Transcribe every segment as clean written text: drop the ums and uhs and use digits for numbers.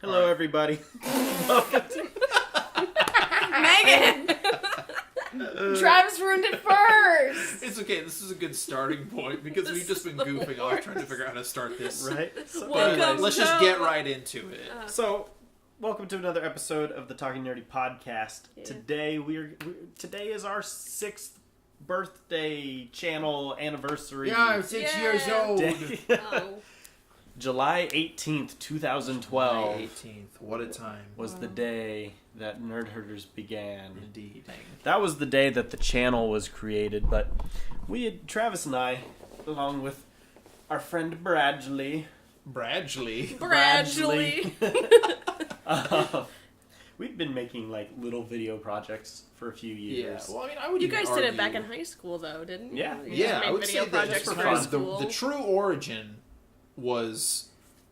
Hello, everybody. Welcome to... Megan! Travis ruined it first! It's okay, this is a good starting point because we've just been goofing off trying to figure out how to start this. Right? But anyways, let's just get right into it. So, welcome to another episode of the Talking Nerdy podcast. Yeah. Today today is our 6th birthday channel anniversary. Yeah, I'm 6 years old. day. Oh. July 18th, 2012 May 18th, what a time. was the day that Nerd Herders began. Indeed. That was the day that the channel was created, but Travis and I, along with our friend Bradley, Bradley. we'd been making like little video projects for a few years. Yeah, well, I mean, I would You even guys did it argue- back in high school, though, didn't you? Yeah. You Yeah, just I made would video say that projects just for because school. the true origin was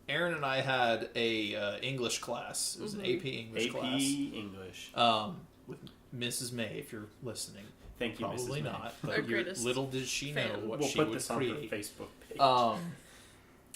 Aaron and I had a English class. It was an AP English AP class. English. With Mrs. May, if you're listening. Thank you, Probably Mrs. May. not, Our but greatest little did she know fan. what We'll she put would this on her create. Facebook page.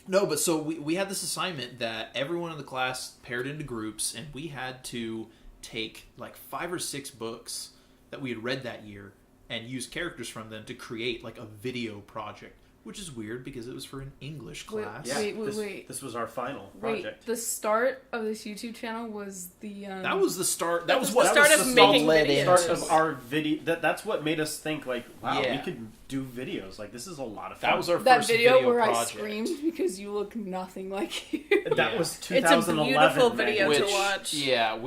No, but so we had this assignment that everyone in the class paired into groups, and we had to take like 5 or 6 books that we had read that year and use characters from them to create like a video project, which is weird because it was for an English class. Yeah, Wait. This was our final Wait, project. the start of this YouTube channel was the That was the start. That was the what start that of was making led videos. into. Start of our video. That's what made us think like, wow, Yeah. we could do videos. Like, this is a lot of fun. That was our that first video where project. I screamed because you look nothing like you. That Yeah. was It's 2011. a beautiful video Megan. to watch. Yeah,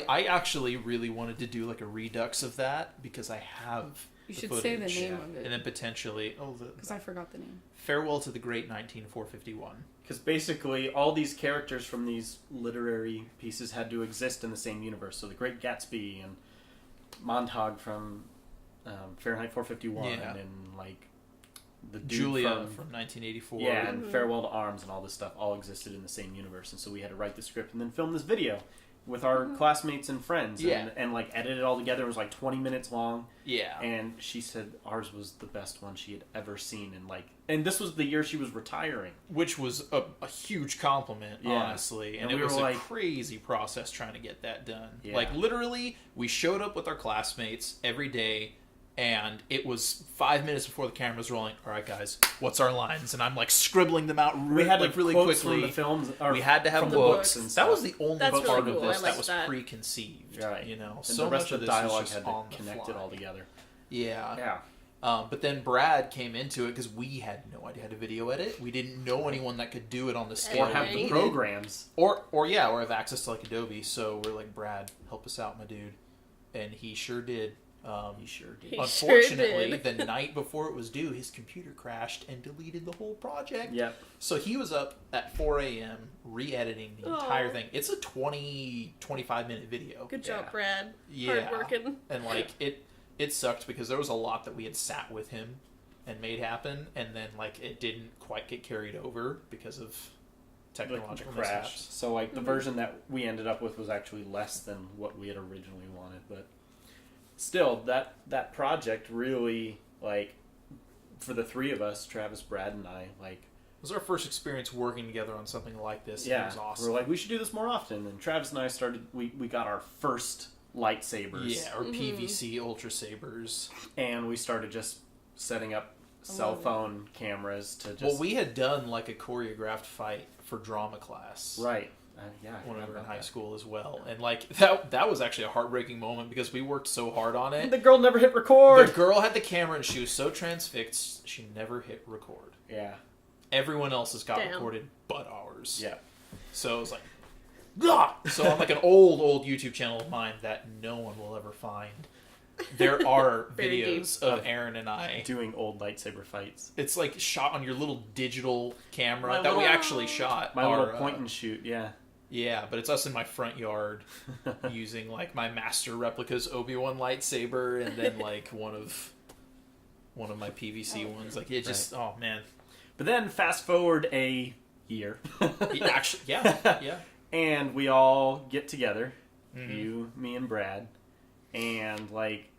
I actually really wanted to do like a redux of that because I have. You the should say the footage. name of And it then potentially, because I forgot the name. Farewell to the Great 19451. Because basically, all these characters from these literary pieces had to exist in the same universe. So the Great Gatsby and Montauk from Fahrenheit 451, Yeah. and like the dude Julia from from 1984. yeah, and Farewell to Arms and all this stuff all existed in the same universe. And so we had to write the script and then film this video with our classmates and friends. Yeah. And like edit it all together. It was like 20 minutes long. Yeah. And she said ours was the best one she had ever seen. And this was the year she was retiring. Which was a huge compliment, Yeah. honestly. And And it we was were a like- crazy process trying to get that done. Yeah. Like, literally, we showed up with our classmates every day, and it was 5 minutes before the camera was rolling. All right, guys, what's our lines? And I'm, like, scribbling them out We had like, really quotes quickly. from the films. Or We had to have from the books. books and stuff. That was the only That's part really of cool. this I that like was that. preconceived. Right. You know, And so the rest much of of the this was dialogue just had on to the connect fly. it all together. Yeah. Yeah. But then Brad came into it because we had no idea how to video edit. We didn't know anyone that could do it on the scale Or have we the needed. programs. Or have access to like Adobe. So we're like, Brad, help us out, my dude. And he sure did. He sure did. He Unfortunately, sure did. the night before it was due, his computer crashed and deleted the whole project. Yep. So he was up at 4 a.m. re-editing the entire Aw. thing. It's a 25 minute video. Good job, Yeah. Brad. Yeah. Hard working. And like it sucked because there was a lot that we had sat with him and made happen, and then like it didn't quite get carried over because of The technological crash. mishaps. So like the version that we ended up with was actually less than what we had originally wanted, but still that project really, like, for the three of us, Travis, Brad, and I, like, It was our first experience working together on something like this. yeah, It was awesome. we were like, we should do this more often. And Travis and I started. We got our first lightsabers. Yeah, or PVC Ultra Sabers. And we started just setting up cell love it. phone cameras to just. Well, we had done like a choreographed fight for drama class. right. Yeah. I When we forgot were in about high that. school as well, and like that was actually a heartbreaking moment because we worked so hard on it. The girl never hit The record. girl had the camera and she was so transfixed she never hit record. Yeah. Everyone else's got Damn. recorded but ours. Yeah. So it was like, "Gah!" So on like an old YouTube channel of mine that no one will ever find, there are Very videos of Aaron and I. Doing old lightsaber fights. It's like shot on your little digital camera My that we little- actually shot. My our, little point and shoot. Yeah. Yeah, but it's us in my front yard using like my Master Replica's Obi-Wan lightsaber and then like one of my PVC ones. Like it just oh man. But then fast forward a year. Actually, yeah. And we all get together, Mhm. you, me, and Brad, and like,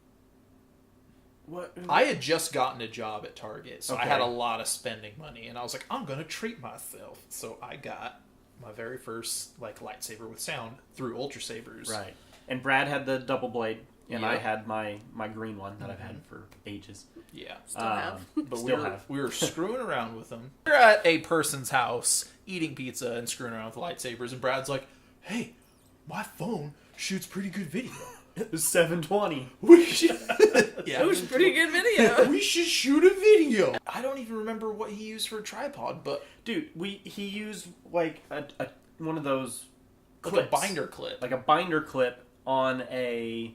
what? I had just gotten a job at Target, so I Okay. had a lot of spending money, and I was like, I'm gonna treat myself. So I got my very first like lightsaber with sound through Ultra Sabers. Right. And Brad had the double blade, and I Yep. had my green one that I've had for ages. Yeah. Still have. But Still have. we were screwing around with them. We're at a person's house eating pizza and screwing around with lightsabers, and Brad's like, "Hey, my phone shoots pretty good video. It was 720. We should, It was a pretty good video. we should shoot a video." I don't even remember what he used for a tripod, but Dude, he used like a one of those like clips, a binder clip. like a binder clip on a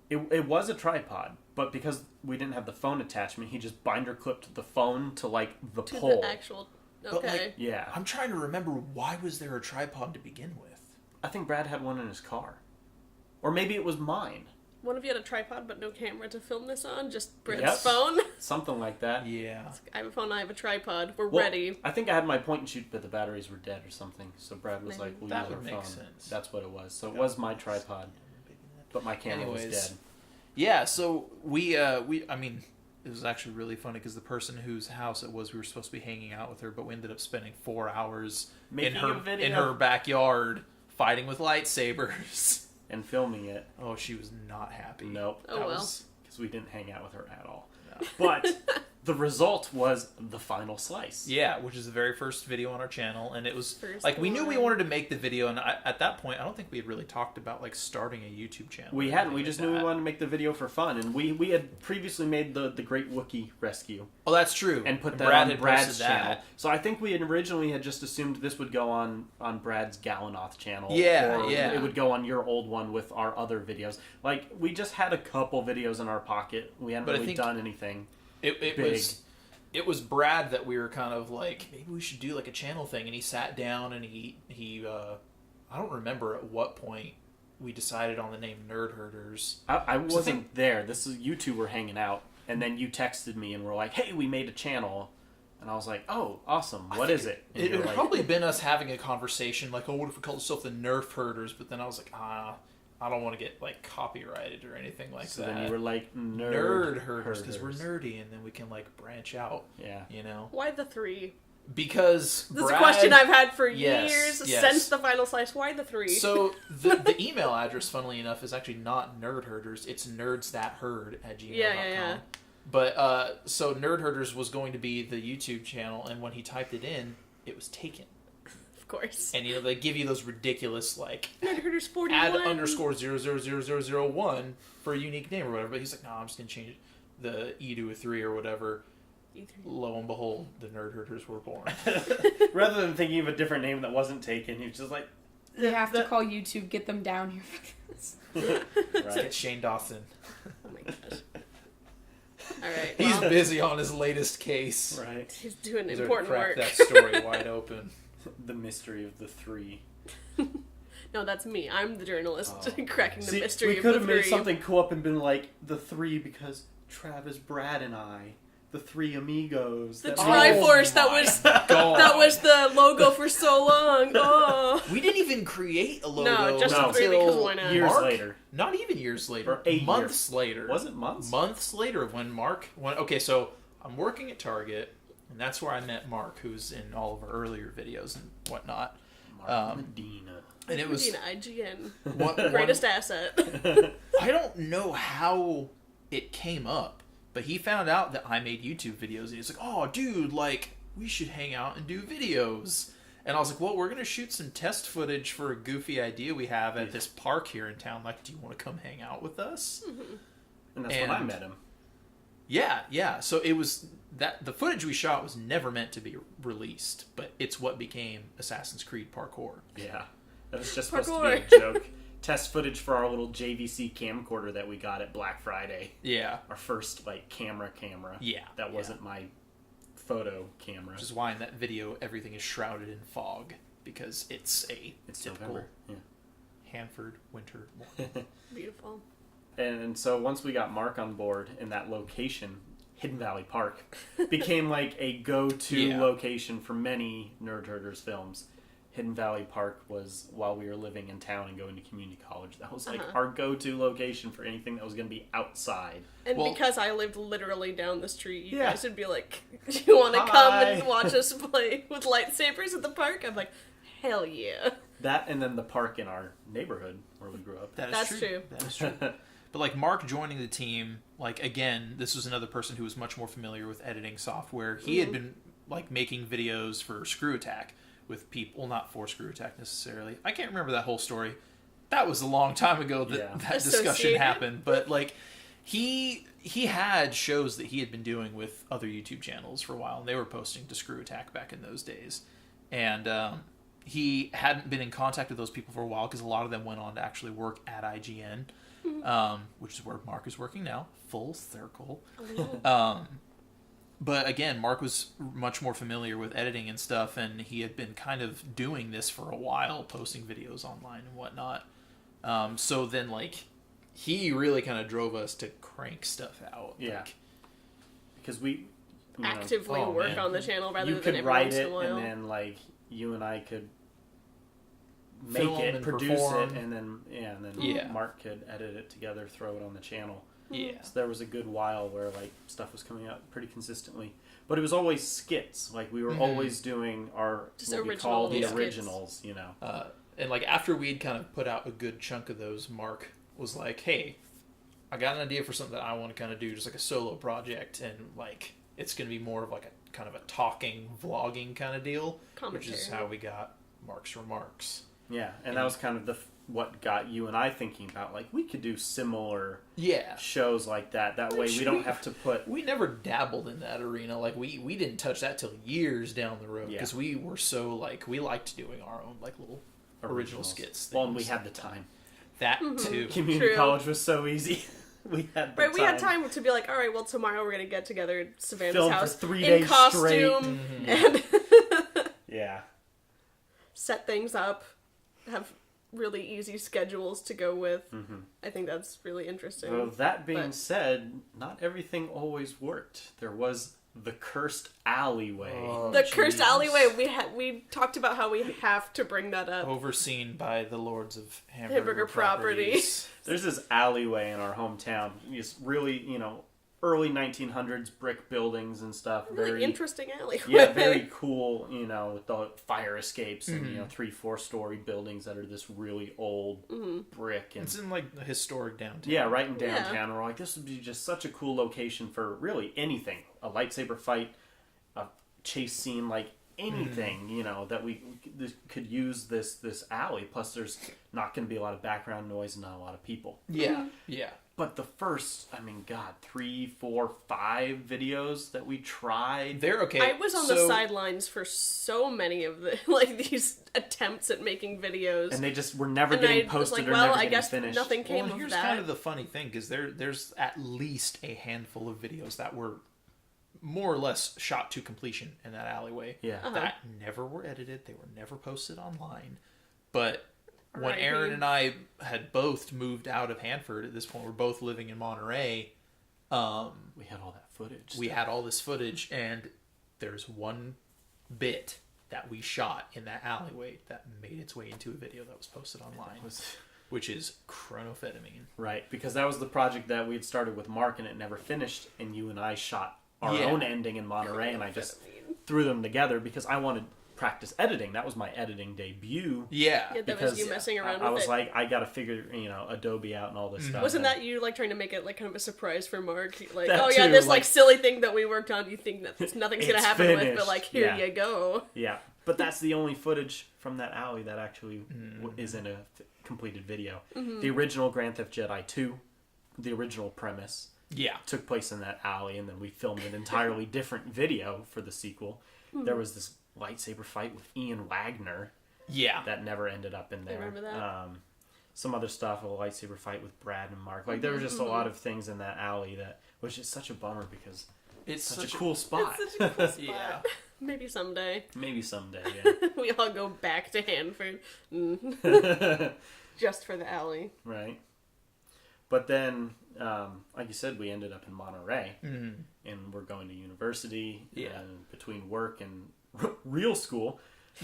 it was a tripod, but because we didn't have the phone attachment, he just binder clipped the phone to like the To pole. the actual. But, Okay. like, Yeah. I'm trying to remember, why was there a tripod to begin with? I think Brad had one in his car. Or maybe it was mine. One of you had a tripod but no camera to film this on. Just Brad's Yep. phone. Something like that. Yeah. I have a phone. I have a tripod. We're Well, ready. I think I had my point and shoot, but the batteries were dead or something. So Brad was Maybe. like, "We'll That use our would make phone." sense. That's what it was. So it was my tripod, but my camera was Anyways. dead. Yeah, so I mean, it was actually really funny because the person whose house it was, we were supposed to be hanging out with her, but we ended up spending 4 hours Making in her a video. in her backyard fighting with lightsabers. And filming it. Oh, she was not happy. Nope. Oh, well. Because we didn't hang out with her at all. No. But the result was the final slice. Yeah, which is the very first video on our channel, and it was First like we knew we one. wanted to make the video, and at that point, I don't think we had really talked about like starting a YouTube channel. We or hadn't. anything We like just knew we that. wanted to make the video for fun. And we had previously made the Great Wookiee Rescue Oh, that's true. and put that Brad on had Brad's posted channel. that. So I think we had originally had just assumed this would go on Brad's Galanoth channel. Yeah, or yeah. it would go on your old one with our other videos. Like, we just had a couple videos in our pocket. We hadn't But I really think- done anything. It big. was Brad that we were kind of like, maybe we should do like a channel thing, and he sat down and he I don't remember at what point we decided on the name Nerd Herders. I wasn't there. This is you two were hanging out, and then you texted me and were like, "Hey, we made a channel," and I was like, "Oh, awesome! What is it?" And It you're had like, probably been us having a conversation like, "Oh, what if we called ourselves the Nerf Herders?" But then I was like, I don't want to get like copyrighted or anything like so that. then you were like, Nerd Herders because we're nerdy, and then we can like branch out. Yeah. You know, Why the 3? because This is Brad, a question I've had for Yes, years yes. since the final slice. Why the 3? So the email address, funnily enough, is actually not Nerd Herders. It's nerdsthatherd@gmail.com. Yeah. But so Nerd Herders was going to be the YouTube channel, and when he typed it in, it was taken. Of course. And they give you those ridiculous like Nerd Herders 41. add underscore 000001 for a unique name or whatever. But he's like, no, I'm just gonna change the E to a 3 or whatever. E3. Lo and behold, the Nerd Herders were born. Rather than thinking of a different name that wasn't taken, he was just like, You have to call YouTube, get them down here for this. Let's right. get Shane Dawson. Oh my gosh. Alright. He's Well, busy on his latest case. Right. he's doing He's already important cracked work. that story wide open. The mystery of the 3. No, that's me. I'm the journalist Oh. cracking the See, mystery we of could the have 3. made something cool up and been like the 3 because Travis, Brad, and I, the 3 amigos. The that- Triforce that my was God. that was the logo for so long. Oh. We didn't even create a logo. No, just the three until because why not? years Mark? later. Not even years later. Or 8 months later. Was it months? Months later when okay, so I'm working at Target, and that's where I met Mark, who's in all of our earlier videos and whatnot. Mark Medina. And it was IGN. one, Greatest asset. I don't know how it came up, but he found out that I made YouTube videos, and he's like, "Oh, dude, like we should hang out and do videos." And I was like, "Well, we're gonna shoot some test footage for a goofy idea we have at this park here in town. Like, do you want to come hang out with us?" And that's when I met him. Yeah. So it was that the footage we shot was never meant to be released, but it's what became Assassin's Creed Parkour. Yeah. That was just supposed to Parkour. be a joke. Test footage for our little JVC camcorder that we got at Black Friday. Yeah. Our first, like, camera. Yeah. That wasn't my photo camera. Which is why in that video everything is shrouded in fog, because it's a It's typical November. Yeah. Hanford winter morning. Beautiful. And so once we got Mark on board in that location, Hidden Valley Park became like a go-to Yeah. location for many Nerd Herders films. Hidden Valley Park was while we were living in town and going to community college. That was like Uh-huh. our go-to location for anything that was going to be outside. And Well- because I lived literally down the street, you Yeah. guys would be like, "Do you want to come Hi. and watch us play with lightsabers at the park?" I'm like, "Hell yeah!" That and then the park in our neighborhood where we grew up. That is That's true. true. That is true. But like Mark joining the team, like again, this was another person who was much more familiar with editing software. He had been like making videos for Screw Attack with people, well, not for Screw Attack necessarily. I can't remember that whole story. That was a long time ago that Yeah. that discussion Associated? happened. But like he had shows that he had been doing with other YouTube channels for a while, and they were posting to Screw Attack back in those days. And he hadn't been in contact with those people for a while because a lot of them went on to actually work at IGN, which is where Mark is working now. Full circle. But again, Mark was much more familiar with editing and stuff, and he had been kind of doing this for a while, posting videos online and whatnot. So then, like, he really kind of drove us to crank stuff out. Yeah. Like, Because we you know, Actively oh, work man. on the channel rather you than could every write once in it a while. and then like you and I could make Film it, and produce perform. it, and then Yeah. Mark could edit it together, throw it on the channel. yeah. So there was a good while where like stuff was coming out pretty consistently, but it was always skits. Like we were always doing our Just what we call the original skits. originals, you know. And like after we'd kind of put out a good chunk of those, Mark was like, "Hey, I got an idea for something that I want to kind of do, just like a solo project, and like it's going to be more of like a kind of a talking, vlogging kind of deal," which is Commentary. how we got Mark's Remarks. Yeah, and that was kind of what got you and I thinking about like we could do similar Yeah, shows like that. That way Which we don't we- have to put we never dabbled in that arena. Like we didn't touch that till years down the road Yeah. because we were so like we liked doing our own like little original originals. skits. Well, and we things. had the time. that too. Community True. college was so easy. We had the Right, we had time to be like, all right, well, tomorrow we're gonna get together at Savannah's Film for house 3 in days costume and Yeah. set things up, have really easy schedules to go with. I think that's really interesting. Well, that being But- said, not everything always worked. There was the cursed alleyway. Oh, The cursed Jesus. alleyway, we talked about how we have to bring that up. Overseen by the lords of hamburger, Hamburger property. properties. There's this alleyway in our hometown. It's really, early 1900s brick buildings and stuff. Really Very interesting alleyway. Yeah, very cool, with the fire escapes and, 3-4 story buildings that are this really old brick. And It's in like the historic downtown. yeah, right in Yeah. downtown. We're like, this would be just such a cool location for really anything. A lightsaber fight, a chase scene, like anything, that we could use this alley. Plus, there's not going to be a lot of background noise and not a lot of people. Yeah, yeah. But the first, 3, 4, 5 videos that we tried. They're okay. I was on the so- sidelines for so many of the these attempts at making videos. And they just were never And getting I was posted like, or well, never I getting guess finished. nothing Well, came and of here's that. kind of the funny thing, because there's at least a handful of videos that were more or less shot to completion in that alleyway. Yeah. That never were edited. They were never posted online. But when Right. Aaron and I had both moved out of Hanford, at this point we're both living in Monterey, We had all that footage. we had all this footage, and there's one bit that we shot in that alleyway that made its way into a video that was posted online, which is chronoamphetamine. Right, because that was the project that we had started with Mark and it never finished, and you and I shot our Yeah. own ending in Monterey, and I just threw them together because I wanted practice editing. That was my editing debut. Yeah. Yeah, that Because was you messing around I with was it. like, I gotta figure, Adobe out and all this stuff. Wasn't and- that you like trying to make it like kind of a surprise for Mark? Like, That oh yeah, too, this like- like silly thing that we worked on. You think that nothing's gonna It's happen with, finished, but like here yeah. you go. Yeah, but that's the only footage from that alley that actually is in a completed video. The original Grand Theft Jedi 2, the original premise, Yeah. took place in that alley, and then we filmed an entirely different video for the sequel. There was this lightsaber fight with Ian Wagner Yeah. that never ended up in there. remember that. Some other stuff, a lightsaber fight with Brad and Mark. Like there were just a lot of things in that alley that was just such a bummer because It's such a cool spot. It's such a cool spot. Yeah. Maybe someday Maybe someday, yeah. we all go back to Hanford just for the alley. Right. But then, like you said, we ended up in Monterey, and we're going to university. Yeah. And between work and real school,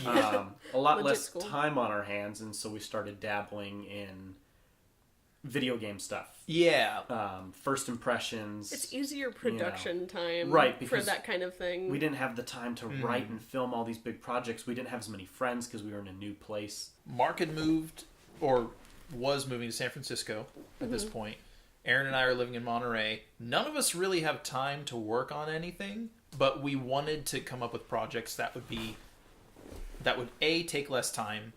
a lot Legit less school. time on our hands, and so we started dabbling in video game stuff. Yeah. First impressions. It's easier production time, Right, for because that kind of thing. We didn't have the time to write and film all these big projects. We didn't have as many friends because we were in a new place. Mark had moved, or was moving to San Francisco at this point. Aaron and I are living in Monterey. None of us really have time to work on anything, but we wanted to come up with projects that would A, take less time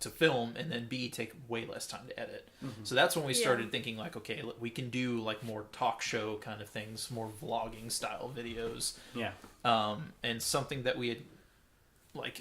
to film, and then B, take way less time to edit. So that's when we started thinking like, okay, we can do like more talk show kind of things, more vlogging style videos. Yeah. And something that we had like,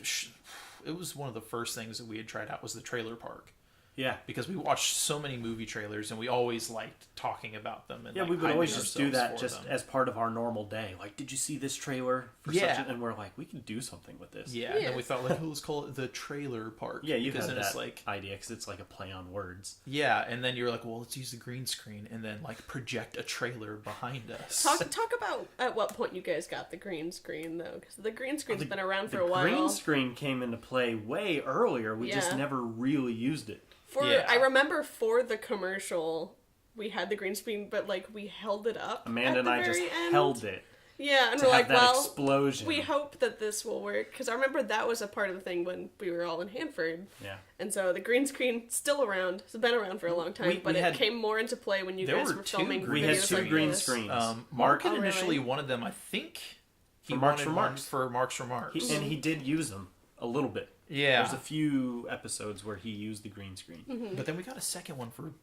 it was one of the first things that we had tried out was the trailer park. Yeah. Because we watched so many movie trailers and we always liked talking about them. And Yeah, like, we would always hyping just do ourselves that for just them. as part of our normal day. Like, did you see this trailer for Yeah. such a... And we're like, we can do something with this. Yeah, and then we thought like, oh, let's call it the trailer park. Yeah, you because had then that it's like, idea because it's like a play on words. yeah, and then you're like, well, let's use the green screen and then like project a trailer behind us. Talk about at what point you guys got the green screen though, because the green screen's been around for The a while. green screen came into play way earlier. We just Yeah. never really used it. I remember for the commercial, we had the green screen, but like we held it up. Amanda at the and I just very end. held it Yeah, and to we're have like, that well, explosion. we hope that this will work, because I remember that was a part of the thing when we were all in Hanford. Yeah. And so the green screen still around. It's been around for a long time, but we it had- came more into play when you There guys were were two filming green- We had videos two like green this. screens. Mark had Oh, really? initially wanted them. I think he For Mark's wanted Remarks. one for Mark's Remarks. And he did use them a little bit. Yeah. There's a few episodes where he used the green screen. But then we got a second one for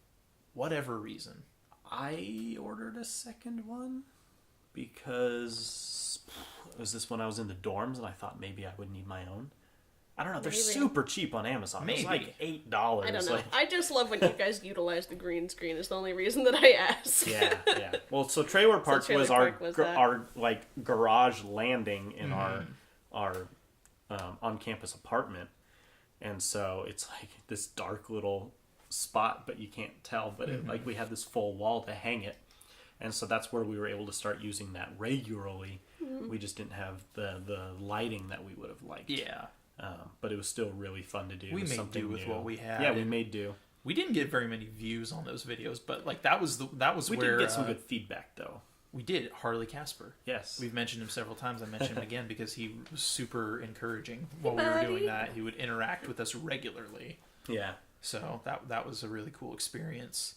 whatever reason. I ordered a second one because it was this when I was in the dorms and I thought maybe I would need my own. I don't know. They're Maybe. super cheap on Amazon. It's Maybe. like $8. I don't know. Like, I just love when you guys utilize the green screen. Is the only reason that I ask. yeah. Well, so Trailer Park Trailer was Park was that. our like garage landing in our on-campus apartment, and so it's like this dark little spot, but you can't tell. But it, like we had this full wall to hang it, and so that's where we were able to start using that regularly. We just didn't have the lighting that we would have liked. Yeah. But it was still really fun to do. We It was made something do with new. what we had. Yeah, we made do. We didn't get very many views on those videos, but like that was We where did get some good feedback though. we did Harley Casper. Yes. We've mentioned him several times. I mentioned him again because he was super encouraging while we were buddy. doing that. He would interact with us regularly. Yeah. So that was a really cool experience.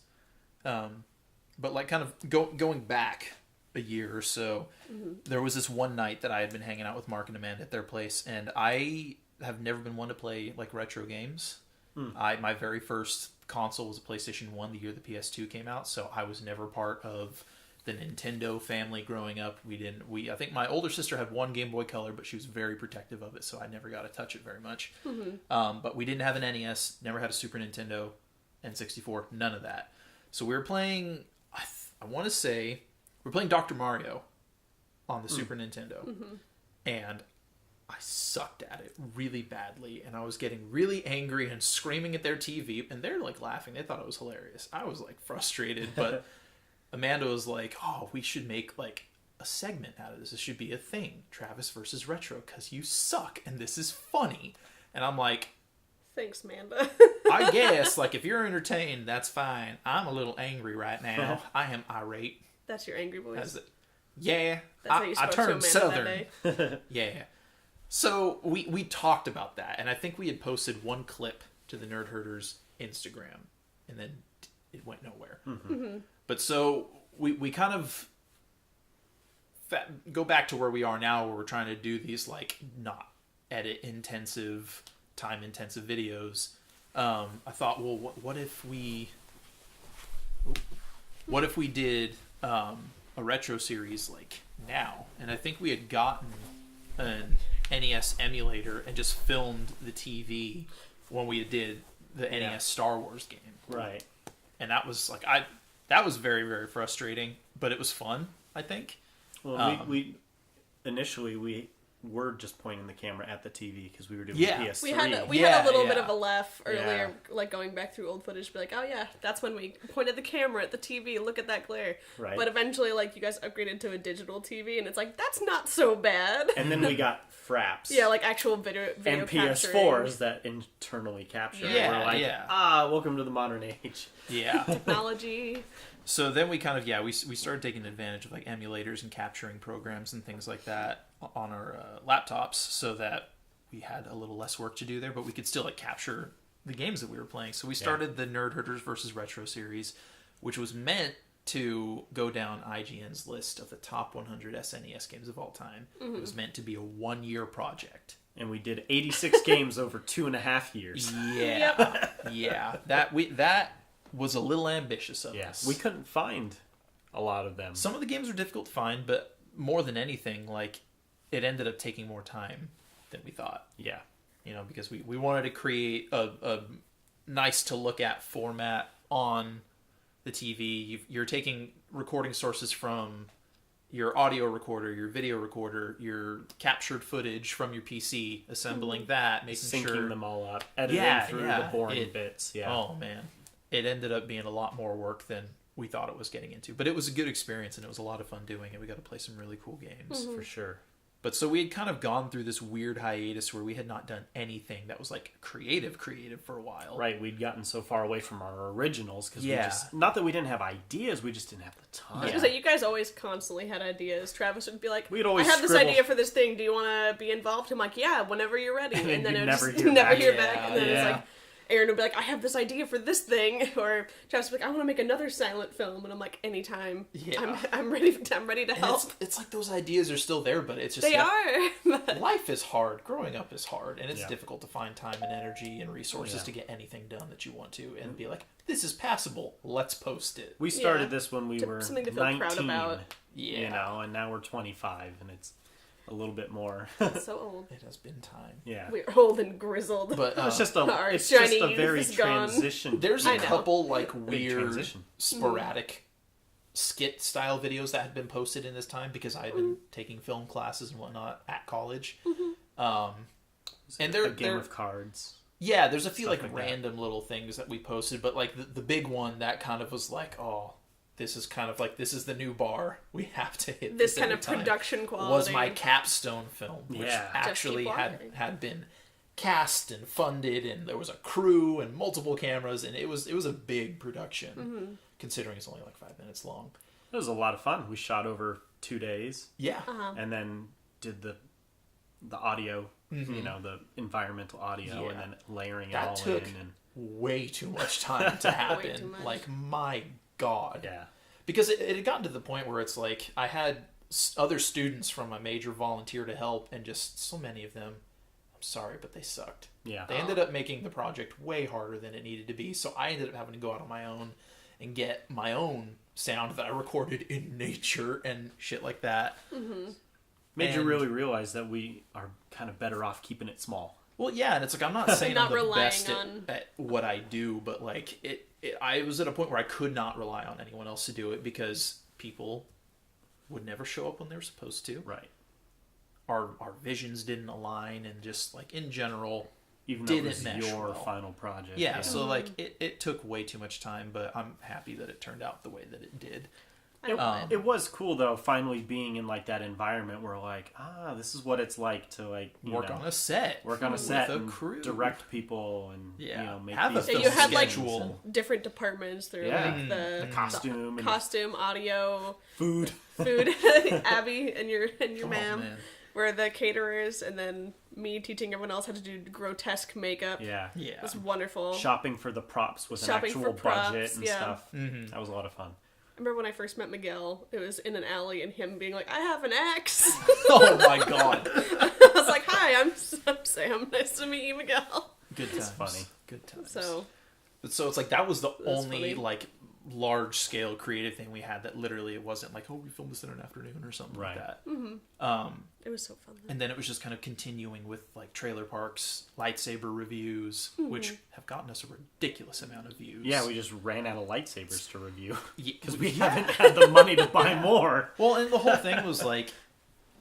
But like kind of going back a year or so, there was this one night that I had been hanging out with Mark and Amanda at their place, and I have never been one to play like retro games. My very first console was a PlayStation 1 the year the PS2 came out, so I was never part of the Nintendo family growing up. I think my older sister had one Game Boy Color, but she was very protective of it, so I never got to touch it very much. But we didn't have an NES, never had a Super Nintendo, N64, none of that. So we were playing, I want to say, we're playing Dr. Mario on the Super Nintendo. And I sucked at it really badly, and I was getting really angry and screaming at their TV, and they're like laughing. They thought it was hilarious. I was like frustrated, but Amanda was like, oh, we should make like a segment out of this. This should be a thing. Travis versus Retro, because you suck, and this is funny. And I'm like, Thanks, Amanda. I guess, like, if you're entertained, that's fine. I'm a little angry right now. I am irate. That's your angry voice. That's it. Yeah. That's how you I spoke to turned Amanda southern. that day. Yeah. So we talked about that, and I think we had posted one clip to the Nerd Herders Instagram, and then it went nowhere. But so we kind of go back to where we are now, where we're trying to do these like not edit intensive, time intensive videos. I thought, well, what if we did a retro series like now? And I think we had gotten an NES emulator and just filmed the TV when we did the NES Star Wars game. Right. And that was like that was very, very frustrating, but it was fun, I think. Well, we initially were just pointing the camera at the TV because we were doing Yeah. PS3. We had a little bit Yeah. of a laugh earlier, Yeah. like going back through old footage, be like, oh yeah, that's when we pointed the camera at the TV. Look at that glare. Right. But eventually, like, you guys upgraded to a digital TV, and it's like, that's not so bad. And then we got fraps. Yeah, like actual video and capturing. PS4s that internally capture. Yeah, We're like, yeah. welcome to the modern age. Yeah. Technology. So then we kind of, we started taking advantage of like emulators and capturing programs and things like that on our laptops so that we had a little less work to do there, but we could still like capture the games that we were playing. So we started the Nerd Herders versus Retro series, which was meant to go down IGN's list of the top 100 SNES games of all time. It was meant to be a 1-year project. And we did 86 games over 2.5 years. Yeah. Yeah. That was a little ambitious of Yes. us. We couldn't find a lot of them. Some of the games were difficult to find, but more than anything, like, it ended up taking more time than we thought. Yeah. You know, because we wanted to create a nice to look at format on the TV. You're taking recording sources from your audio recorder, your video recorder, your captured footage from your PC, assembling that, making Syncing sure them all up, editing through the boring bits. Yeah. Oh man, it ended up being a lot more work than we thought it was getting into, but it was a good experience and it was a lot of fun doing it. We got to play some really cool games. For sure. But so we had kind of gone through this weird hiatus where we had not done anything that was like creative for a while. Right, we'd gotten so far away from our originals because we Yeah. just, not that we didn't have ideas, we just didn't have the time. I was gonna say, you guys always constantly had ideas. Travis would be like, We'd always I have this scribble. idea for this thing. Do you want to be involved? I'm like, yeah, whenever you're ready. And then then you'd it would never just hear never back. hear Yeah, back. And then yeah. it's like, Aaron would be like, I have this idea for this thing. Or Travis would be like, I want to make another silent film. And I'm like, anytime. Yeah. I'm ready to And help. it's like those ideas are still there, but it's just They are. life is hard. Growing up is hard, and it's Yeah. difficult to find time and energy and resources Yeah. to get anything done that you want to, and be like, "This is passable. Let's post it." We started Yeah. this when we were Something to feel 19, proud about. Yeah, you know, and now we're 25, and it's a little bit more. So old. it has been time. Yeah. We're old and grizzled. But It's just Our it's just shiny a youth very is gone. transition. there's I a know. couple like Big weird, transition. sporadic skit style videos that had been posted in this time because I had been taking film classes and whatnot at college. And a they're game of cards. Yeah, there's a few Stuff like like that. random little things that we posted, but like the big one that kind of was like, oh, this is kind of like, this is the new bar. We have to hit This this kind every of time. production quality. Was my capstone film, which Yeah. actually Just keep had watching. had been cast and funded, and there was a crew and multiple cameras, and it was a big production, considering it's only like 5 minutes long. It was a lot of fun. We shot over 2 days, Yeah, and then did the audio, you know, the environmental audio, Yeah. and then layering it That all took in. And way too much time to happen. too much. Like, my God. yeah, Because it had gotten to the point where it's like I had other students from my major volunteer to help, and just so many of them, I'm sorry, but they sucked. yeah. They ended up making the project way harder than it needed to be, so I ended up having to go out on my own and get my own sound that I recorded in nature and shit like that. Made you and- really realize that we are kind of better off keeping it small. Well, yeah, and it's like I'm not saying Not I'm the relying best on- at what I do, but like I was at a point where I could not rely on anyone else to do it because people would never show up when they were supposed to. Right. Our visions didn't align, and just like in general, Even though it didn't was mesh your well. final project. yeah. So like it took way too much time, but I'm happy that it turned out the way that it did. I don't mind. It was cool though, finally being in like that environment where like, this is what it's like to like Work on a set, work on a with set a and crew. direct people and Yeah. you know make Have a these film you had, like, schedule. different departments through Yeah. like the costume and costume, audio, food. food. Abby and your Oh, ma'am man. were the caterers, and then me teaching everyone else how to do grotesque makeup. Yeah. Yeah. It was wonderful. Shopping for the props with Shopping an actual for props, budget and yeah. stuff. Mm-hmm. That was a lot of fun. I remember when I first met Miguel, it was in an alley, and him being like, I have an axe. Oh my God. I was like, hi, I'm Sam. Nice to meet you, Miguel. Good times. funny. Good times. So, So it's like that was the That's only funny. like large scale creative thing we had that literally it wasn't like, oh, we filmed this in an afternoon or something Right. like that. it was so fun. And then it was just kind of continuing with like trailer parks, lightsaber reviews, which have gotten us a ridiculous amount of views. Yeah, we just ran out of lightsabers to review Ye- because we haven't had the money to buy more. Well, and the whole thing was like,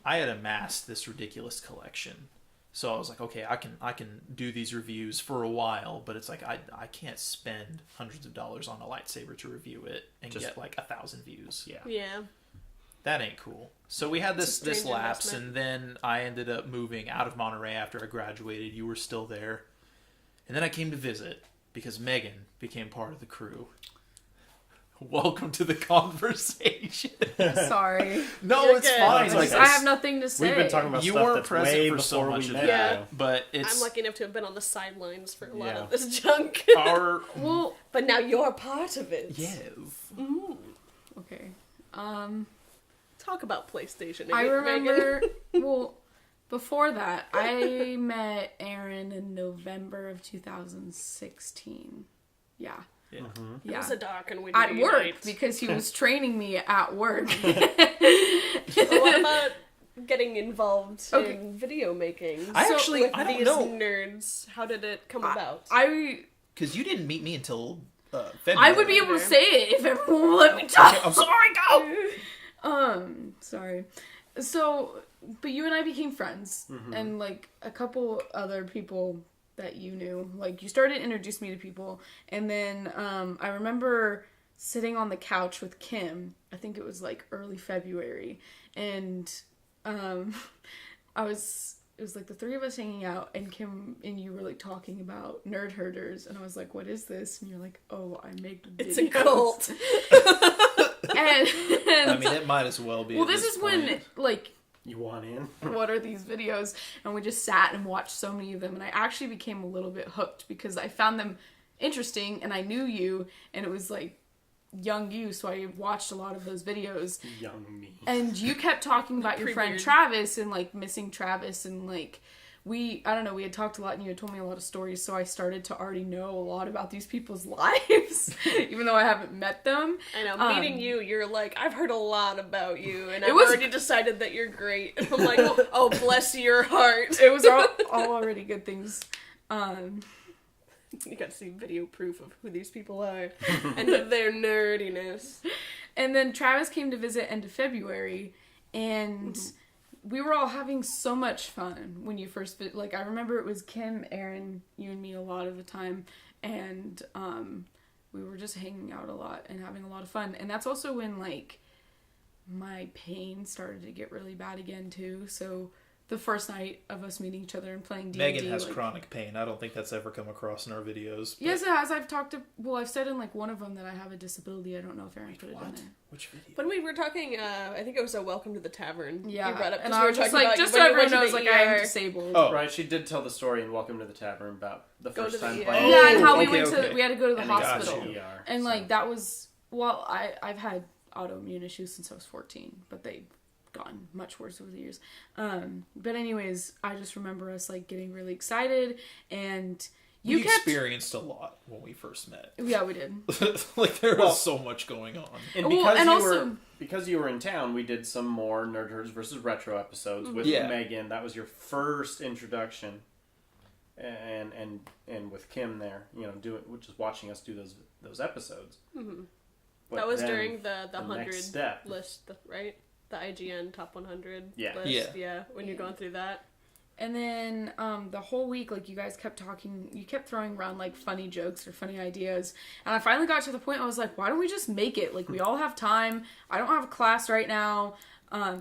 I had amassed this ridiculous collection. So I was like, okay, I can do these reviews for a while, but it's like I can't spend hundreds of dollars on a lightsaber to review it and get like 1,000 views. Yeah. That ain't cool. So we had this strange lapse, investment. and then I ended up moving out of Monterey after I graduated. You were still there. And then I came to visit because Megan became part of the crew. Welcome to the conversation. Sorry. No, You're it's good. fine. It's Like, I have nothing to say. We've been talking about you stuff weren't that's present way for so before much we of met. that. you. but it's I'm lucky enough to have been on the sidelines for a lot Yeah. of this junk. our Well, But now you're part of it. yes. okay. Talk about PlayStation. I Megan. remember. Well, before that, I met Aaron in November of 2016. Yeah. Yeah. It Yeah. was a dark and windy At work, night. because he was training me at work. Well, what about getting involved Okay. in video making? I So actually- with I don't these know. nerds, how did it come about? Because you didn't meet me until I February. would be able to say it if everyone would let me talk. I'm sorry, go! Sorry. So, but you and I became friends, and like a couple other people that you knew. Like, you started to introduce me to people, and then I remember sitting on the couch with Kim. I think it was like early February, and it was like the three of us hanging out, and Kim and you were like talking about nerd herders, and I was like, "What is this?" And you're like, "Oh, I make videos." It's a cult. And I mean, it might as well be. well, at this is when point. like, You want in? what are these videos? And we just sat and watched so many of them, and I actually became a little bit hooked because I found them interesting, and I knew you, and it was like young you, so I watched a lot of those videos. Young me. And you kept talking about your friend Pre-beard. Travis and like missing Travis, and like I don't know, we had talked a lot and you had told me a lot of stories, so I started to already know a lot about these people's lives, even though I haven't met them. I know, meeting you, you're like, I've heard a lot about you, and It I've was- already decided that you're great. And I'm like, oh, bless your heart. It was all already good things. You got to see video proof of who these people are and of their nerdiness. And then Travis came to visit end of February, and we were all having so much fun when you first like, I remember it was Kim, Aaron, you and me a lot of the time, and we were just hanging out a lot and having a lot of fun. And that's also when like my pain started to get really bad again too. So the first night of us meeting each other and playing D&D, Megan has like, chronic pain. I don't think that's ever come across in our videos. but- Yes, it has. I've said in like one of them that I have a disability. I don't know if Aaron put it in What? there. Which video? When we were talking, I think it was a Welcome to the Tavern. Yeah, You brought up, and 'cause I we was were just talking like, about just when so you went everyone to knows, the like, I am ER. disabled. Oh. Right, she did tell the story in Welcome to the Tavern about the Go first to the time ER. playing. Yeah, and how we okay, went okay. to we had to go to the And they got hospital, you ER, and so. like that was I've had autoimmune issues since I was 14, but they've gotten much worse over the years. But anyways, I just remember us like getting really excited, and you we kept experienced a lot when we first met. yeah, we did. Like there Well- was so much going on. And Well, because and you also- were because you were in town, we did some more Nerd Herders versus Retro episodes with Yeah. Megan. That was your first introduction, and with Kim there, just watching us do those episodes. Mm-hmm. But That was then during the next 100 step. list, right? The IGN Top 100 Yeah. list. Yeah, when you're going through that. And then the whole week, like, you guys kept talking, you kept throwing around, like, funny jokes or funny ideas. And I finally got to the point I was like, why don't we just make it? Like, we all have time. I don't have a class right now.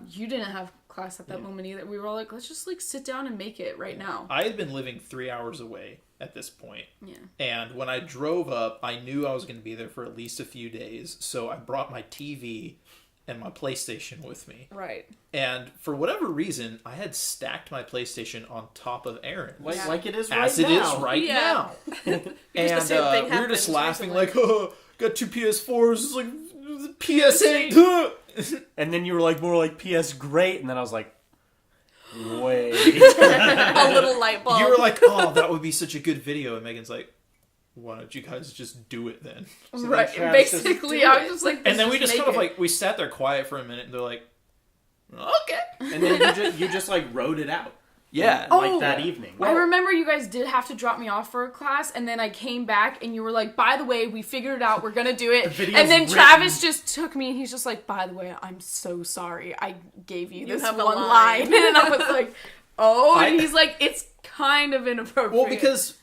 You didn't have class at that moment either. We were all like, let's just, like, sit down and make it right now. I had been living 3 hours away at this point. Yeah. And when I drove up, I knew I was going to be there for at least a few days. So I brought my TV and my PlayStation with me. Right. And for whatever reason, I had stacked my PlayStation on top of Aaron's. Like it is right As now. it is right Yeah. now. Because And the same thing we were just happens laughing recently. like, oh, got two PS4s, it's like PS8. And then you were like more like PS great, and then I was like, wait. A little light bulb. You were like, oh, that would be such a good video. And Megan's like, why don't you guys just do it then? So Right. then Travis just Basically, do I it. was just like, And then we let's just kind of make it. like, we sat there quiet for a minute and they're like, okay. And then you just like wrote it out. Yeah. like that evening. I remember you guys did have to drop me off for a class, and then I came back, and you were like, by the way, we figured it out, we're gonna do it. video's And then written. Travis just took me, and he's just like, by the way, I'm so sorry. I gave you this have a one line." line. And I was like, oh, and I- he's like, it's kind of inappropriate. Well, because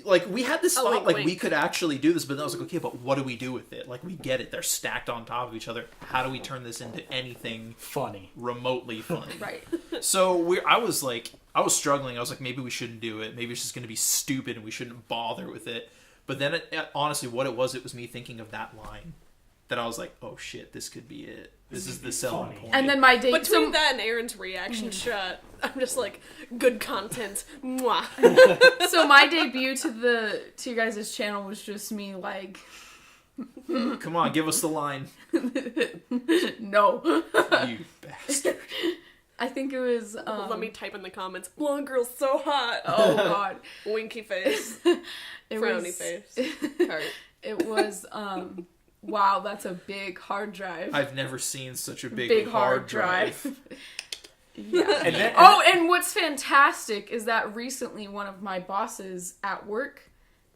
like we had this A thought, wink, like wink. we could actually do this, but then I was like, okay, but what do we do with it? Like we get it; they're stacked on top of each other. How do we turn this into anything Funny. remotely funny? Right. So I was struggling. I was like, maybe we shouldn't do it. Maybe it's just going to be stupid, and we shouldn't bother with it. But then, honestly, what it was me thinking of that line. That I was like, oh shit, this could be it. This is the selling funny. point. And then my day... Between that and Aaron's reaction shot, I'm just like, good content. Mwah. So my debut to you guys' channel was just me like, Come on, give us the line. no. You bastard. I think it was... Let me type in the comments. Blonde girl's so hot. Oh, God. Winky face. It Frowny was, face. Heart. It was... Wow, that's a big hard drive. I've never seen such a big hard drive. Yeah. And then, Oh, and what's fantastic is that recently one of my bosses at work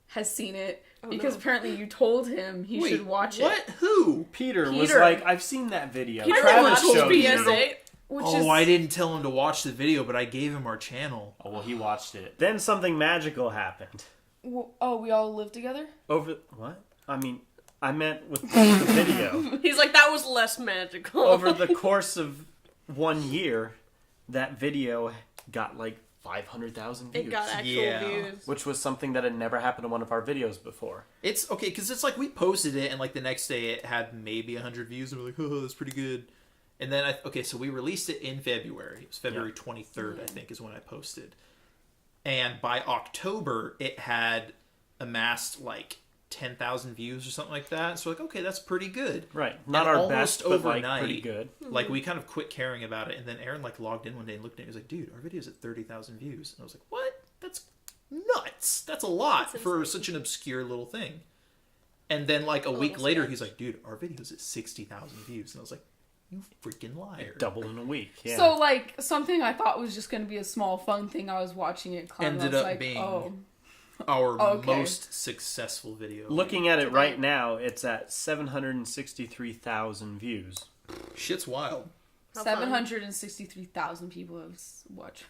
has seen it because apparently you told him he should watch what? it. Who? Peter was Peter. like, I've seen that video. Peter Travis watched showed me. PSA. Which Oh, is, I didn't tell him to watch the video, but I gave him our channel. Oh, well, he watched it. Then something magical happened. Oh, we all live together? What? I mean, I meant with the video. He's like, that was less magical. Over the course of 1 year, that video got like 500,000 views. It got actual Yeah. views. Which was something that had never happened in one of our videos before. It's okay because it's like we posted it and like the next day it had maybe 100 views and we're like, oh, that's pretty good. And then so we released it in February. It was February 23rd, I think, is when I posted. And by October, it had amassed like 10,000 views or something like that. So like, okay, that's pretty good. Right. Not And our almost best, but like overnight, pretty good. Like we kind of quit caring about it, and then Aaron like logged in one day and looked at it. He was like, "Dude, our video's at 30,000 views." And I was like, "What? That's nuts. That's a lot That's for insane. such an obscure little thing." And then like a week little later, sketch. he's like, "Dude, our video's at 60,000 views." And I was like, "You freaking liar!" Double in a week. Yeah. So, like, something I thought was just going to be a small fun thing, I was watching it climb. Ended I was up like, being oh. Our Okay. most successful video. Looking at it right now, it's at 763,000 views. Shit's wild. How fun. 763,000 people have watched.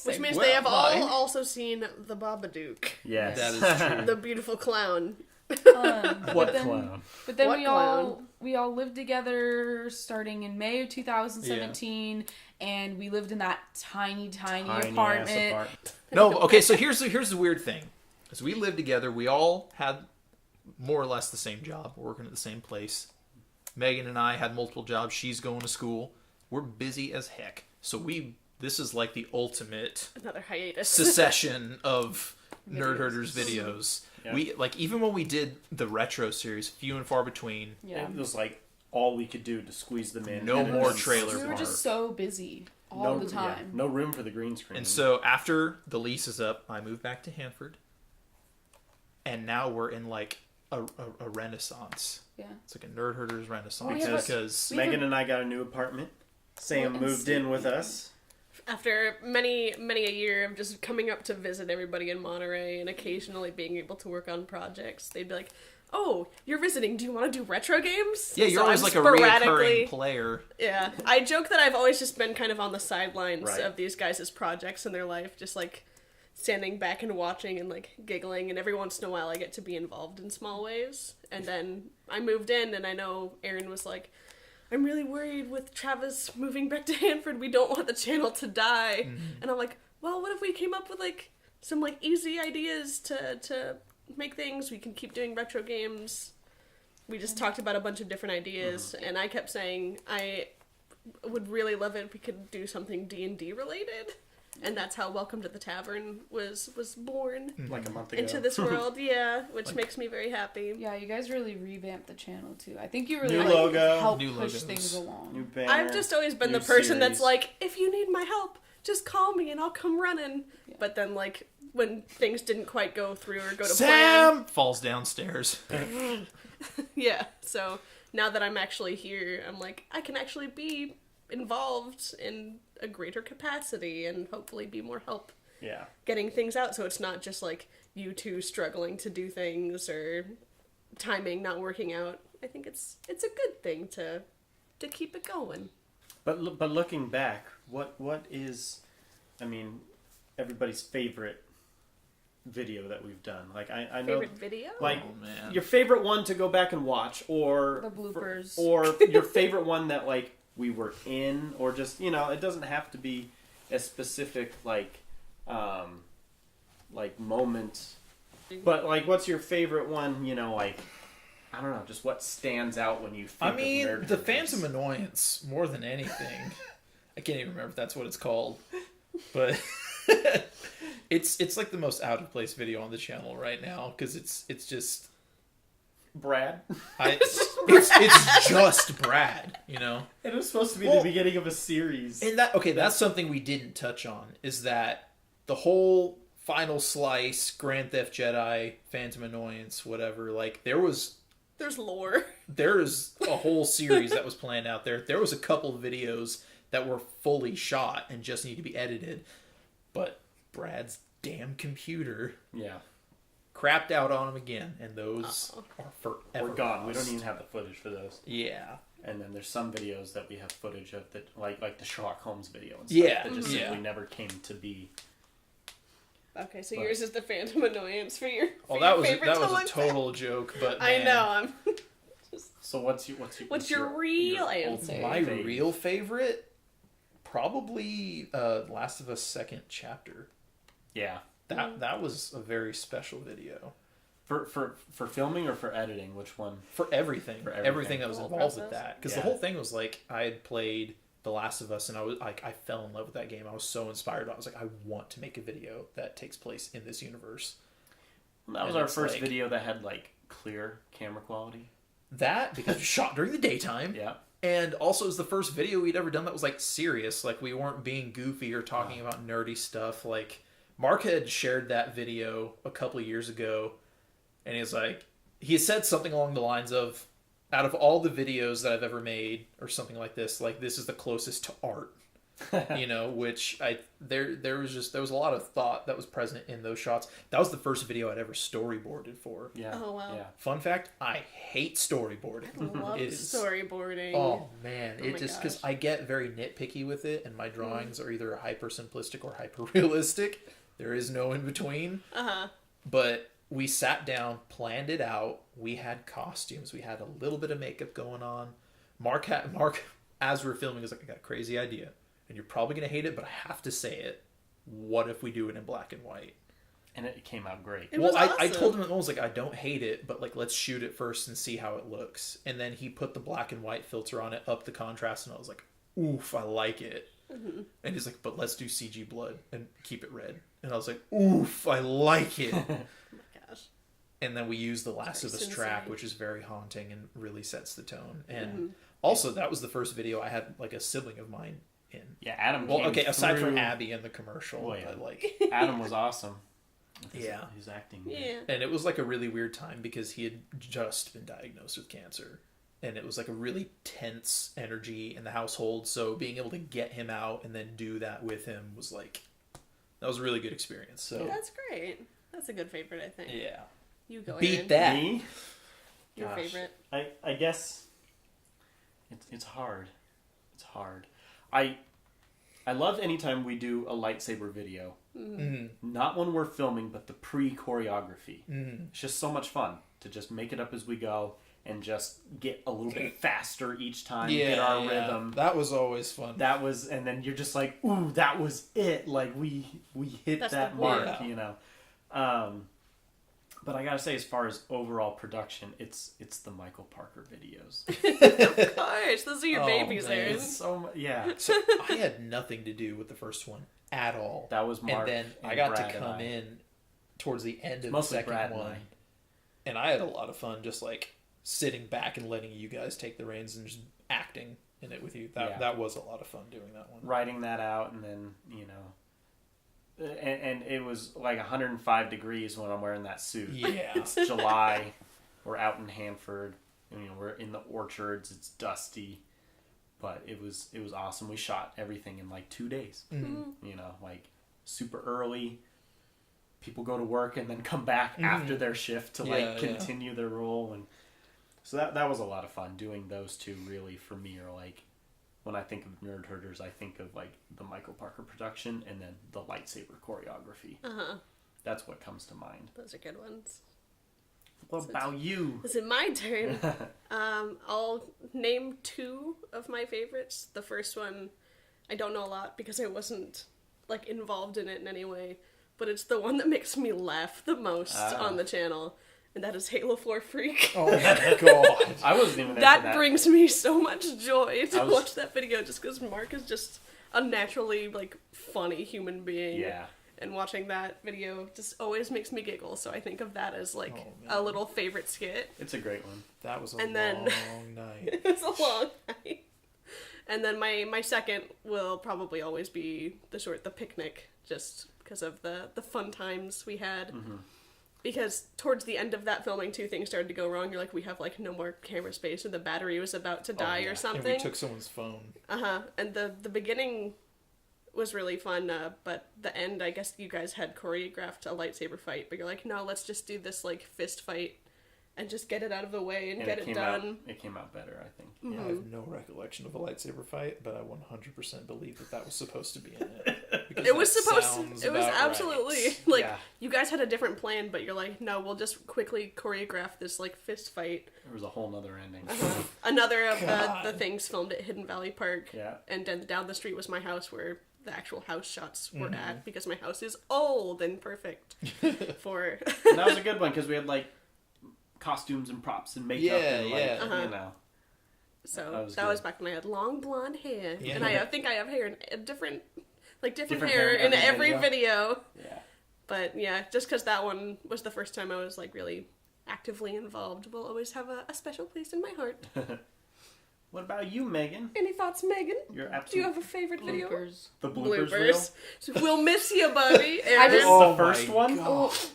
Which means Well, they have all mine. also seen the Babadook. Yes. That is true. The beautiful clown. What clown? But then What we all lived together starting in May of 2017, and we lived in that tiny Tiny-ass apartment. No, okay, so here's the weird thing. As we lived together, we all had more or less the same job. We're working at the same place. Megan and I had multiple jobs. She's going to school. We're busy as heck. So this is like the ultimate Another hiatus. secession of Nerd Herders videos. Yeah. We like even when we did the retro series, few and far between. Yeah. It was like all we could do to squeeze them in. No And it more was trailer We were park. just so busy all no, the time. Yeah, no room for the green screen. And so after the lease is up, I moved back to Hanford. And now we're in like a renaissance. Yeah. It's like a Nerd Herders renaissance We have a- because we have Megan and I got a new apartment. Sam Well, moved in with us. After many a year of just coming up to visit everybody in Monterey and occasionally being able to work on projects, they'd be like, "Oh, you're visiting. Do you want to do retro games?" yeah, you're So always I'm like a sporadically- reoccurring player. Yeah, I joke that I've always just been kind of on the sidelines Right. of these guys' projects in their life, just like standing back and watching and like giggling, and every once in a while I get to be involved in small ways. And then I moved in, and I know Aaron was like, "I'm really worried with Travis moving back to Hanford. We don't want the channel to die." And I'm like, "Well, what if we came up with like some like easy ideas to make things? We can keep doing retro games." We just talked about a bunch of different ideas, and I kept saying I would really love it if we could do something D&D related. And that's how Welcome to the Tavern was born Like a month ago. into this world, yeah, which makes me very happy. Yeah, you guys really revamped the channel too. I think you really New like, logo. helped New push logos. things along. New banner. I've just always been new the person that's series. like, if you need my help, just call me and I'll come running. Yeah. But then, like, when things didn't quite go through or go to Sam falls downstairs. plan, yeah. So now that I'm actually here, I'm like, I can actually be involved in a greater capacity and hopefully be more help Yeah. getting things out, so it's not just like you two struggling to do things or timing not working out. I think it's a good thing to keep it going. But looking back, what is, I mean, everybody's favorite video that we've done? Like I know, Favorite video? like Oh, man. your favorite one to go back and watch, or The bloopers. or your favorite one that like we were in, or just, you know, it doesn't have to be a specific like moment, but like what's your favorite one? You know, like I don't know, just what stands out when you think I mean, of Nerd the Herders. Phantom Annoyance, more than anything. I can't even remember if that's what it's called. But it's like the most out of place video on the channel right now, because it's just Brad. it's just Brad, you know. It was supposed to be Well, the beginning of a series. And that's something we didn't touch on, is that the whole Final Slice, Grand Theft Jedi, Phantom Annoyance, whatever, like there's lore. a whole series that was planned out there. There was a couple of videos that were fully shot and just need to be edited, but Brad's damn computer Yeah. crapped out on him again, and those are forever We're gone. We lost. don't even have the footage for those. Yeah. And then there's some videos that we have footage of that, like the Sherlock Holmes video and stuff, Yeah. that just Yeah. simply never came to be. Okay, so But- yours is the Phantom Annoyance for your Well, for your that was favorite to a look back. total joke, but I man, know. I'm. So what's your real answer? my fave? real favorite, probably Last of Us second chapter. Yeah. That was a very special video For filming or for editing, which one? for everything. For Everything everything. that was The whole involved with process? that, because Yeah. the whole thing was like I had played The Last of Us, and I fell in love with that game. I was so inspired. I was like, I want to make a video that takes place in this universe. Well, that was And our it's first like- video that had like clear camera quality. That, because it was shot during the daytime. Yeah. And also, it was the first video we'd ever done that was like serious. Like, we weren't being goofy or talking about nerdy stuff. Like, Mark had shared that video a couple of years ago, and he's like, he said something along the lines of, out of all the videos that I've ever made, or something like this is the closest to art. You know, which there was a lot of thought that was present in those shots. That was the first video I'd ever storyboarded for. Yeah. Oh, wow. Yeah. Fun fact, I hate storyboarding. Love It is- storyboarding. Oh man, Oh it my just because gosh. I get very nitpicky with it, and my drawings are either hyper simplistic or hyper realistic. There is no in between. Uh-huh. But we sat down, planned it out. We had costumes. We had a little bit of makeup going on. Mark, as we were filming, was like, "I got a crazy idea, and you're probably gonna hate it, but I have to say it. What if we do it in black and white?" And it came out great. It Well, was I awesome. told him, I was like, I don't hate it, but like, let's shoot it first and see how it looks. And then he put the black and white filter on it, up the contrast, and I was like, oof, I like it. Mm-hmm. And he's like, but let's do CG blood and keep it red. And I was like, oof, I like it. Oh my gosh. And then we used the Last of Very Us track, sincere. which is very haunting and really sets the tone. And Mm-hmm. also, that was the first video I had like a sibling of mine in. Yeah, Adam. Well, came okay, aside from through- Abby in the commercial, Oh, yeah. but like. Adam was awesome. Yeah. His acting. Yeah. And it was like a really weird time because he had just been diagnosed with cancer. And it was like a really tense energy in the household. So being able to get him out and then do that with him was like, that was a really good experience. So, That's great. That's a good favorite, I think. yeah. You go, Beat Aaron. that. Me? Your Gosh. favorite. I guess it's hard. It's hard. I love anytime we do a lightsaber video. Mm-hmm. Not when we're filming, but the pre-choreography. Mm-hmm. It's just so much fun to just make it up as we go and just get a little bit faster each time, get our rhythm. That was always fun. That was, and then you're just like, ooh, that was it. Like we hit That's that the mark, point. you know. But I gotta say, as far as overall production, it's the Michael Parker videos. Of course. Those are your Oh, babies, man. Aaron. It's so yeah. So I had nothing to do with the first one at all. That was Mark. And then I and got Brad to and come I. in towards the end of Mostly the second Brad and one. I. And I had a lot of fun just like sitting back and letting you guys take the reins and just acting in it with you. That was a lot of fun doing that one. Writing that out, and then and it was like 105 degrees when I'm wearing that suit. Yeah. It's July. We're out in Hanford. We're in the orchards. It's dusty. but it was awesome. We shot everything in like 2 days. Mm-hmm. You know, like super early. People go to work and then come back after their shift to like continue their role, and so that was a lot of fun. Doing those two really for me are like, when I think of Nerd Herders, I think of like the Michael Parker production and then the lightsaber choreography. That's what comes to mind. Those are good ones. What about you? Is it my turn? I'll name 2 of my favorites. The first one, I don't know a lot because I wasn't like involved in it in any way, but it's the one that makes me laugh the most on the channel, and that is Halo 4 Freak. Oh my god. I wasn't even there That for that. brings me so much joy to watch that video, just because Mark is just a naturally like funny human being. Yeah. And watching that video just always makes me giggle, so I think of that as like a little favorite skit. It's a great one. That was a And long then- night. It's a long night. And then my second will probably always be the picnic, just because of the fun times we had. Because towards the end of that filming, 2 things started to go wrong. You're like, we have like no more camera space, and the battery was about to die or And something. we took someone's phone. And the beginning was really fun, but the end, I guess you guys had choreographed a lightsaber fight, but you're like, no, let's just do this like fist fight and just get it out of the way and get it done. It came out better, I think. Yeah, I have no recollection of a lightsaber fight, but I 100% believe that was supposed to be in it. Because It was that supposed sounds to. It was about absolutely right. like Yeah. you guys had a different plan, but you're like, no, we'll just quickly choreograph this like fist fight. There was a whole nother ending. Another of the God. things filmed at Hidden Valley Park. Yeah. And then down the street was my house where the actual house shots were at, because my house is old and perfect for. And that was a good one because we had like costumes and props and makeup and like, you know. So That was back when I had long blonde hair, Yeah. and I think I have hair in a different Different hair hair in every video. Yeah. But yeah, just because that one was the first time I was like really actively involved, will always have a special place in my heart. What about you, Megan? Any thoughts, Megan? Your Do you absolute have a favorite video? Bloopers. the bloopers reel? So we'll miss you, buddy. I This just- is Oh the first my one God. Oh,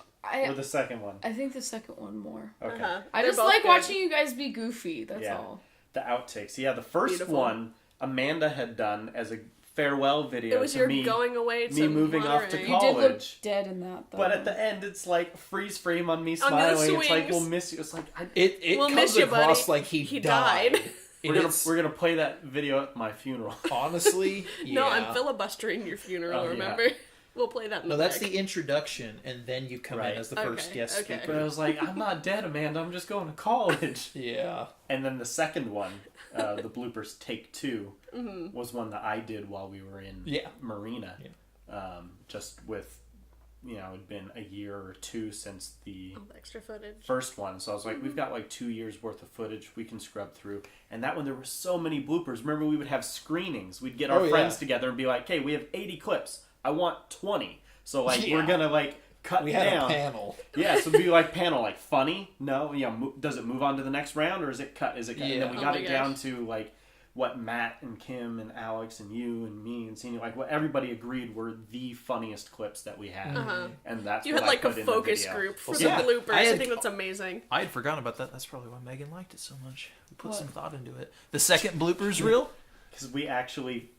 or the second one? I think the second one more. Okay. I They're just both like good. watching you guys be goofy. That's Yeah. all. The outtakes. Yeah, the first Beautiful. one Amanda had done as a farewell video It was to your me. going away to me moving off to Monterey. college. You did look dead in that, though. But at the end, it's like freeze frame on me On the smiling. It's like swings. we'll miss you. It's like It We'll comes miss you, across buddy. like he died. And we're it's- gonna play that video at my funeral. honestly, yeah. No, I'm filibustering your funeral, Oh, yeah. remember? We'll play that in No, the that's back. the introduction, and then you come Right. in as the first Okay, guest okay. But speaker. I was like, I'm not dead, Amanda. I'm just going to college. Yeah. And then the second one, the bloopers take 2, was one that I did while we were in Yeah. Marina. Just with, it'd been a year or 2 since the All the extra footage. first one. So I was like, we've got like 2 years worth of footage we can scrub through. And that one, there were so many bloopers. Remember, we would have screenings. We'd get our friends together and be like, hey, we have 80 clips. I want 20. So like, we're going to like cut We had down. a panel. Yeah, so it'd be like panel, like funny. No, does it move on to the next round or is it cut? Is it cut? And then we Yeah. got Oh it my down gosh. to like what Matt and Kim and Alex and you and me and Senior, like what everybody agreed were the funniest clips that we had. And that's You what had like I a put in the focus video. group for Yeah. the bloopers. I I had- think that's amazing. I had forgotten about that. That's probably why Megan liked it so much. We put What? some thought into it. The second bloopers reel? Because we actually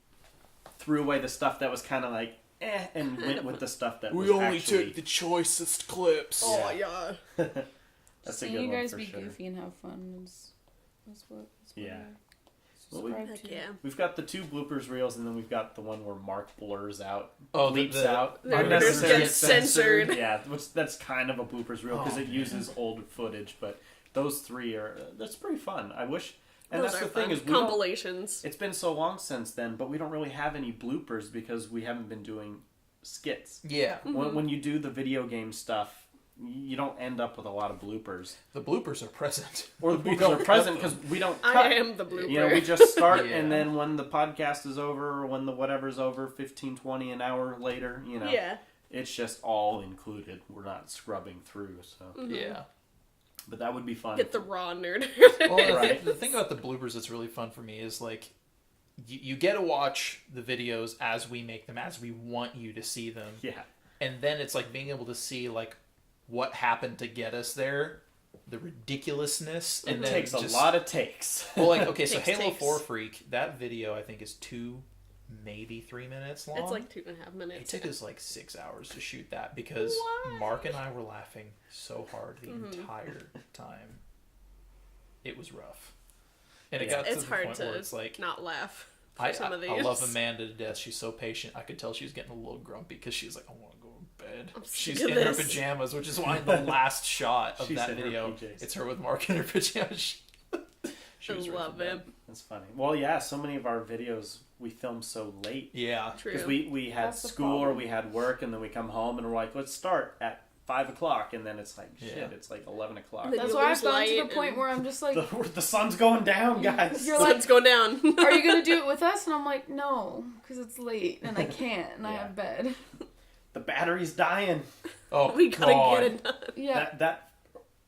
threw away the stuff that was kind of like and went with the stuff that was actually... choicest clips. Oh yeah. That's a Seeing good you one guys for be sure. goofy and have fun is that's what Yeah. I Well, we- subscribe Heck to. yeah. We've got the 2 bloopers reels, and then we've got the one where Mark blurs out, Oh, bleeps the out, The unnecessary gets censored. Yeah, that's kind of a bloopers reel because Oh, it uses old footage. But those 3 that's pretty fun. I wish, and Those that's are the thing fun. is we don't, compilations. it's been so long since then, but we don't really have any bloopers because we haven't been doing skits. Yeah. When you do the video game stuff, you don't end up with a lot of bloopers. The bloopers are present. Or the We bloopers don't are cut present them. because we don't cut. I am the blooper. You know, we just start Yeah. and then when the podcast is over or when the whatever's over, 15, 20, an hour later, yeah. it's just all included. We're not scrubbing through, so. Yeah. But that would be fun. Get the raw nerd. Well, Right. the thing about the bloopers that's really fun for me is like you get to watch the videos as we make them, as we want you to see them, Yeah. and then it's like being able to see like what happened to get us there the ridiculousness, It and then takes a just, lot of takes. Well, like, okay, so Takes Halo takes. 4 Freak, that video I think is 2, maybe 3 minutes long. It's like 2.5 It minutes. took us like 6 hours to shoot that because Why? Mark and I were laughing so hard the entire time. It was rough. And it got to It's the hard point where to it's like, not laugh for some of these. I love Amanda to death. She's so patient. I could tell she was getting a little grumpy because she's like, I want to go to bed. I'm sick She's of in her this. pajamas, which is why in the last shot of She's that in her video, PJs. it's her with Mark in her pajamas. She I was ready love for bed. it. That's funny. Well, yeah, so many of our videos we film so late. Yeah. True. Because we had That's the school or problem. we had work, and then we come home and we're like, let's start at 5 o'clock, and then it's like, shit, Yeah. it's like 11 o'clock. And then That's you why I've lose gotten to light the point and- where I'm just like, The sun's going down, guys. You're like, Sun's going down. are you gonna do it with us? And I'm like, no, because it's late and I can't, and I Yeah. have bed. The battery's dying. Oh, We gotta God. get it done. Yeah. That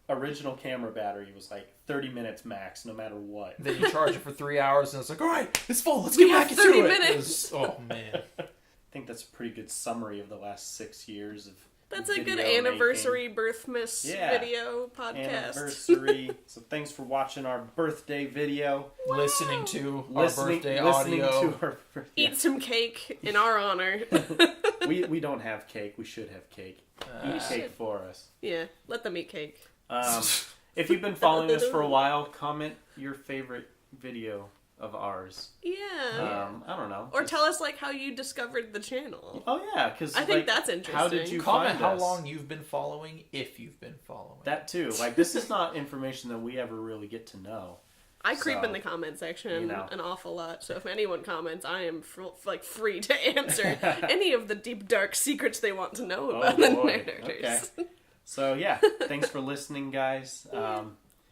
original camera battery was like 30 minutes max, no matter what. Then you charge it for 3 hours, and it's like, all right, it's full. Let's We get have back 30 into it. minutes. It was- oh, man. I think that's a pretty good summary of the last 6 years of That's a good video anniversary birthmas Yeah. video making. podcast. Anniversary. So thanks for watching our birthday video. Listening to our birthday listening audio. to our birthday. Eat some cake in our honor. We don't have cake. We should have cake. Eat cake for us. Yeah, let them eat cake. If you've been following us for a while, comment your favorite video of ours. Yeah. I don't know. Or Just- tell us like how you discovered the channel. Oh yeah, because I think that's interesting. How did you Comment find how us? long you've been following, if you've been following. That too. Like this is not information that we ever really get to know. I creep So, in the comment section you know. an awful lot, so if anyone comments, I am free to answer any of the deep dark secrets they want to know about the boy. Nerders. Okay. So yeah, thanks for listening, guys.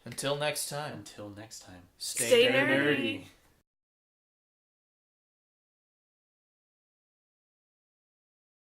Until next time, Until next time, Stay stay nerdy. nerdy.